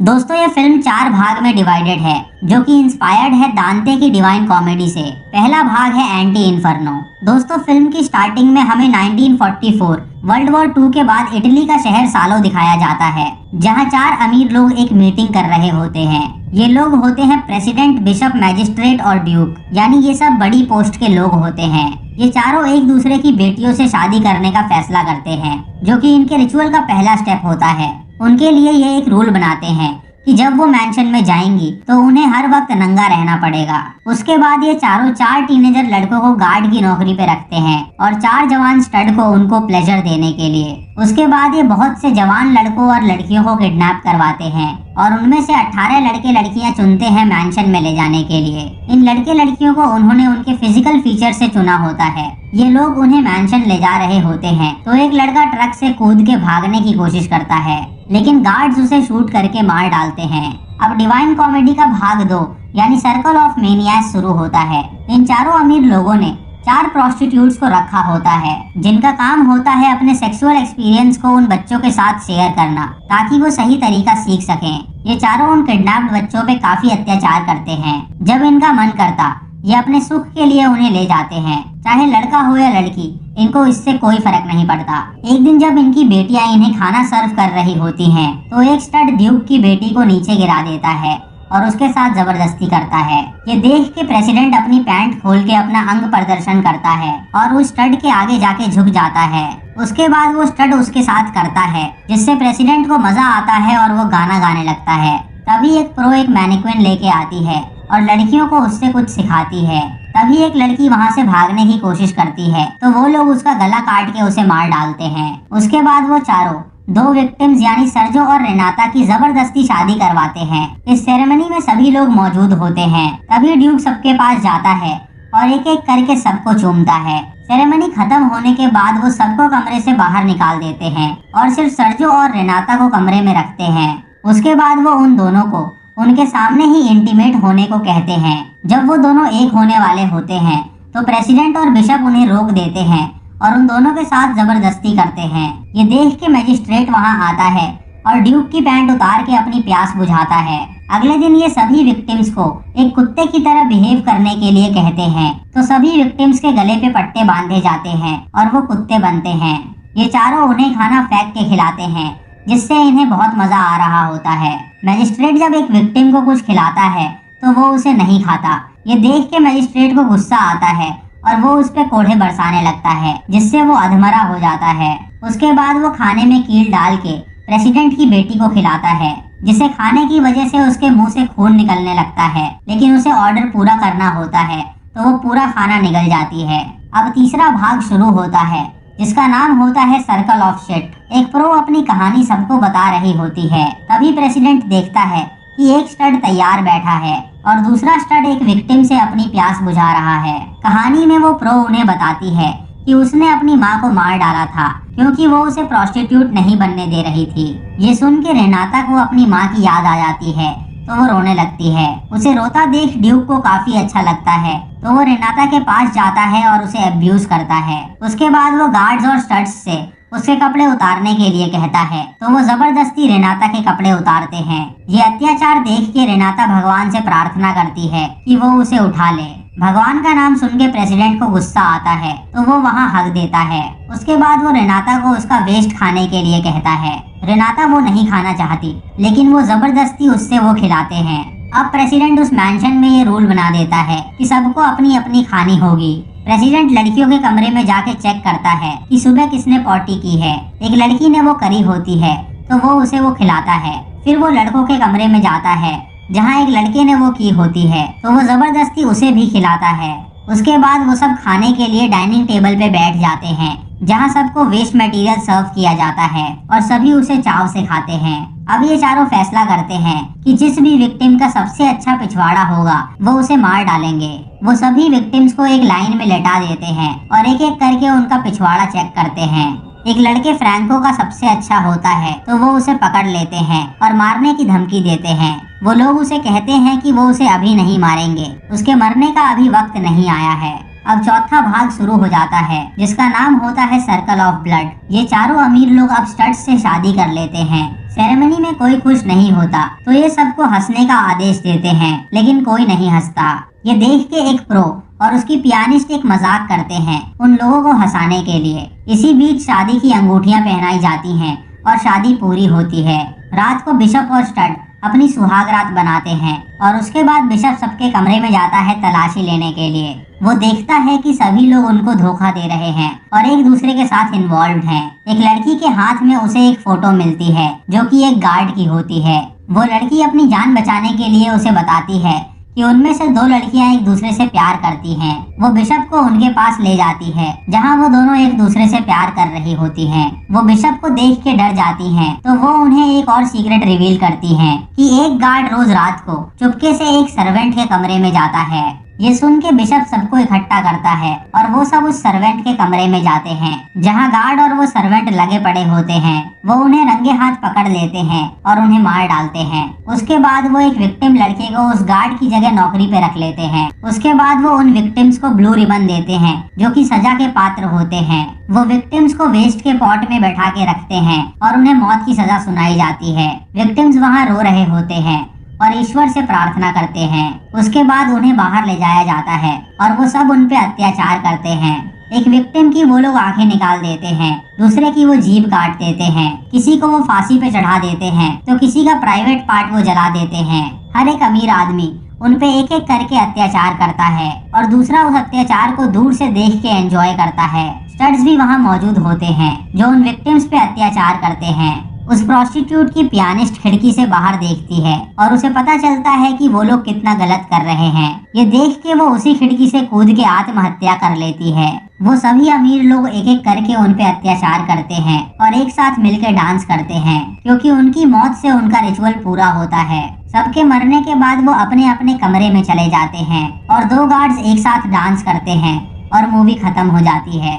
दोस्तों ये फिल्म 4 भाग में डिवाइडेड है, जो कि इंस्पायर्ड है दांते की डिवाइन कॉमेडी से। पहला भाग है एंटी इन्फर्नो। दोस्तों फिल्म की स्टार्टिंग में हमें 1944 वर्ल्ड वॉर 2 के बाद इटली का शहर सालो दिखाया जाता है, जहां 4 अमीर लोग एक मीटिंग कर रहे होते हैं। ये लोग होते हैं प्रेसिडेंट, बिशप, मैजिस्ट्रेट और ड्यूक, यानी ये सब बड़ी पोस्ट के लोग होते हैं। ये चारों एक दूसरे की बेटियों से शादी करने का फैसला करते हैं, जो कि इनके रिचुअल का पहला स्टेप होता है। उनके लिए ये एक रूल बनाते हैं कि जब वो मैंशन में जाएंगी तो उन्हें हर वक्त नंगा रहना पड़ेगा। उसके बाद ये चारों 4 टीनेजर लड़कों को गार्ड की नौकरी पे रखते हैं और 4 जवान स्टड को उनको प्लेजर देने के लिए। उसके बाद ये बहुत से जवान लड़कों और लड़कियों को किडनैप करवाते हैं और उनमें से 18 लड़के लड़कियां चुनते हैं मैंशन में ले जाने के लिए। इन लड़के लड़कियों को उन्होंने उनके फिजिकल फीचर से चुना होता है। ये लोग उन्हें मैंशन ले जा रहे होते हैं तो एक लड़का ट्रक से कूद के भागने की कोशिश करता है, लेकिन गार्ड्स उसे शूट करके मार डालते हैं। अब डिवाइन कॉमेडी का भाग 2 यानी सर्कल ऑफ मेनियास शुरू होता है। इन चारों अमीर लोगों ने 4 प्रोस्टिट्यूट्स को रखा होता है, जिनका काम होता है अपने सेक्सुअल एक्सपीरियंस को उन बच्चों के साथ शेयर करना, ताकि वो सही तरीका सीख सकें। ये चारों उन किडनैप्ड बच्चों पे काफी अत्याचार करते हैं। जब इनका मन करता ये अपने सुख के लिए उन्हें ले जाते हैं, चाहे लड़का हो या लड़की, इनको इससे कोई फर्क नहीं पड़ता। एक दिन जब इनकी बेटियां इन्हें खाना सर्व कर रही होती हैं, तो एक स्टड ड्यूक की बेटी को नीचे गिरा देता है और उसके साथ जबरदस्ती करता है। ये देख के प्रेसिडेंट अपनी पैंट खोल के अपना अंग प्रदर्शन करता है और उस स्टड के आगे जाके झुक जाता है। उसके बाद वो स्टड उसके साथ करता है, जिससे प्रेसिडेंट को मजा आता है और वो गाना गाने लगता है। तभी एक प्रो एक मैनिक्विन लेके आती है और लड़कियों को उससे कुछ सिखाती है। तभी एक लड़की वहाँ से भागने की कोशिश करती है, तो वो लोग उसका गला काट के उसे मार डालते हैं। उसके बाद वो चारों 2 विक्टिम्स यानी सर्जो और रेनाता की जबरदस्ती शादी करवाते हैं। इस सेरेमनी में सभी लोग मौजूद होते हैं। तभी ड्यूक सबके पास जाता है और एक एक करके सबको चूमता है। सेरेमनी खत्म होने के बाद वो सबको कमरे से बाहर निकाल देते हैं और सिर्फ सर्जो और रेनाता को कमरे में रखते हैं। उसके बाद वो उन दोनों को उनके सामने ही इंटीमेट होने को कहते हैं। जब वो दोनों एक होने वाले होते हैं तो प्रेसिडेंट और बिशप उन्हें रोक देते हैं और उन दोनों के साथ जबरदस्ती करते हैं। ये देख के मैजिस्ट्रेट वहां आता है और ड्यूक की पैंट उतार के अपनी प्यास बुझाता है। अगले दिन ये सभी विक्टिम्स को एक कुत्ते की तरह बिहेव करने के लिए कहते हैं, तो सभी विक्टिम्स के गले पे पट्टे बांधे जाते हैं और वो कुत्ते बनते हैं। ये चारों उन्हें खाना फेंक के खिलाते हैं, जिससे इन्हें बहुत मजा आ रहा होता है। मैजिस्ट्रेट जब एक विक्टिम को कुछ खिलाता है तो वो उसे नहीं खाता। ये देख के मैजिस्ट्रेट को गुस्सा आता है और वो उस पे कोड़े बरसाने लगता है, जिससे वो अधमरा हो जाता है। उसके बाद वो खाने में कील डाल के प्रेसिडेंट की बेटी को खिलाता है, जिसे खाने की वजह से उसके मुंह से खून निकलने लगता है, लेकिन उसे ऑर्डर पूरा करना होता है तो वो पूरा खाना निगल जाती है। अब तीसरा भाग शुरू होता है, जिसका नाम होता है सर्कल ऑफ शिट। एक प्रो अपनी कहानी सबको बता रही होती है। तभी प्रेसिडेंट देखता है कि एक स्टड तैयार बैठा है और दूसरा स्टड एक विक्टिम से अपनी प्यास बुझा रहा है। कहानी में वो प्रो उन्हें बताती है कि उसने अपनी माँ को मार डाला था, क्योंकि वो उसे प्रोस्टिट्यूट नहीं बनने दे रही थी। ये सुन के रेनाता को अपनी माँ की याद आ जाती है, तो वो रोने लगती है। उसे रोता देख ड्यूक को काफी अच्छा लगता है, तो वो रेनाता के पास जाता है और उसे अब्यूज करता है। उसके बाद वो गार्ड्स और स्टड्स से उसके कपड़े उतारने के लिए कहता है, तो वो जबरदस्ती रेनाता के कपड़े उतारते हैं। ये अत्याचार देख के रेनाता भगवान से प्रार्थना करती है कि वो उसे उठा ले। भगवान का नाम सुन के प्रेसिडेंट को गुस्सा आता है, तो वो वहाँ हक देता है। उसके बाद वो रेनाता को उसका वेस्ट खाने के लिए कहता है। रेनाता वो नहीं खाना चाहती, लेकिन वो जबरदस्ती उससे वो खिलाते हैं। अब प्रेसिडेंट उस मैंशन में ये रूल बना देता है कि सबको अपनी अपनी खानी होगी। प्रेसिडेंट लड़कियों के कमरे में जाके चेक करता है कि सुबह किसने पॉटी की है। एक लड़की ने वो करी होती है, तो वो उसे वो खिलाता है। फिर वो लड़कों के कमरे में जाता है जहाँ एक लड़के ने वो की होती है, तो वो जबरदस्ती उसे भी खिलाता है। उसके बाद वो सब खाने के लिए डाइनिंग टेबल पे बैठ जाते हैं, जहाँ सबको वेस्ट मटेरियल सर्व किया जाता है और सभी उसे चाव से खाते हैं। अब ये चारों फैसला करते हैं कि जिस भी विक्टिम का सबसे अच्छा पिछवाड़ा होगा वो उसे मार डालेंगे। वो सभी विक्टिम्स को एक लाइन में लेटा देते हैं और एक एक करके उनका पिछवाड़ा चेक करते हैं। एक लड़के फ्रैंको का सबसे अच्छा होता है, तो वो उसे पकड़ लेते हैं और मारने की धमकी देते हैं। वो लोग उसे कहते हैं कि वो उसे अभी नहीं मारेंगे, उसके मरने का अभी वक्त नहीं आया है। अब चौथा भाग शुरू हो जाता है, जिसका नाम होता है सर्कल ऑफ ब्लड। ये चारों अमीर लोग अब स्टड्स से शादी कर लेते हैं। सेरेमनी में कोई खुश नहीं होता तो ये सबको हंसने का आदेश देते हैं, लेकिन कोई नहीं हंसता। ये देख के एक प्रो और उसकी पियानिस्ट एक मजाक करते हैं उन लोगों को हंसाने के लिए। इसी बीच शादी की अंगूठियां पहनाई जाती हैं और शादी पूरी होती है। रात को बिशप और स्टड अपनी सुहाग रात बनाते हैं और उसके बाद बिशप सबके कमरे में जाता है तलाशी लेने के लिए। वो देखता है कि सभी लोग उनको धोखा दे रहे हैं और एक दूसरे के साथ इन्वॉल्व हैं। एक लड़की के हाथ में उसे एक फोटो मिलती है जो कि एक गार्ड की होती है। वो लड़की अपनी जान बचाने के लिए उसे बताती है कि उनमें से दो लड़कियां एक दूसरे से प्यार करती हैं। वो बिशप को उनके पास ले जाती है जहां वो दोनों एक दूसरे से प्यार कर रही होती हैं। वो बिशप को देख के डर जाती हैं, तो वो उन्हें एक और सीक्रेट रिवील करती हैं कि एक गार्ड रोज रात को चुपके से एक सर्वेंट के कमरे में जाता है। ये सुन के बिशप सबको इकट्ठा करता है और वो सब उस सर्वेंट के कमरे में जाते हैं जहां गार्ड और वो सर्वेंट लगे पड़े होते हैं। वो उन्हें रंगे हाथ पकड़ लेते हैं और उन्हें मार डालते हैं। उसके बाद वो एक विक्टिम लड़के को उस गार्ड की जगह नौकरी पे रख लेते हैं। उसके बाद वो उन विक्टिम्स को ब्लू रिबन देते हैं जो कि सजा के पात्र होते हैं। वो विक्टिम्स को वेस्ट के पॉट में बैठा के रखते हैं और उन्हें मौत की सजा सुनाई जाती है। विक्टिम्स वहाँ रो रहे होते हैं और ईश्वर से प्रार्थना करते हैं। उसके बाद उन्हें बाहर ले जाया जाता है और वो सब उन पे अत्याचार करते हैं। एक विक्टिम की वो लोग आंखें निकाल देते हैं, दूसरे की वो जीभ काट देते हैं, किसी को वो फांसी पे चढ़ा देते हैं तो किसी का प्राइवेट पार्ट वो जला देते हैं। हर एक अमीर आदमी उन पे एक एक करके अत्याचार करता है और दूसरा उस अत्याचार को दूर से देख के एंजॉय करता है। स्टड्स भी वहाँ मौजूद होते हैं जो उन विक्टिम्स पे अत्याचार करते हैं। उस प्रोस्टिट्यूट की पियानिस्ट खिड़की से बाहर देखती है और उसे पता चलता है कि वो लोग कितना गलत कर रहे हैं। ये देख के वो उसी खिड़की से कूद के आत्महत्या कर लेती है। वो सभी अमीर लोग एक एक करके उन पे अत्याचार करते हैं और एक साथ मिलकर डांस करते हैं क्योंकि उनकी मौत से उनका रिचुअल पूरा होता है। सबके मरने के बाद वो अपने अपने कमरे में चले जाते हैं और दो गार्ड्स एक साथ डांस करते हैं और मूवी खत्म हो जाती है।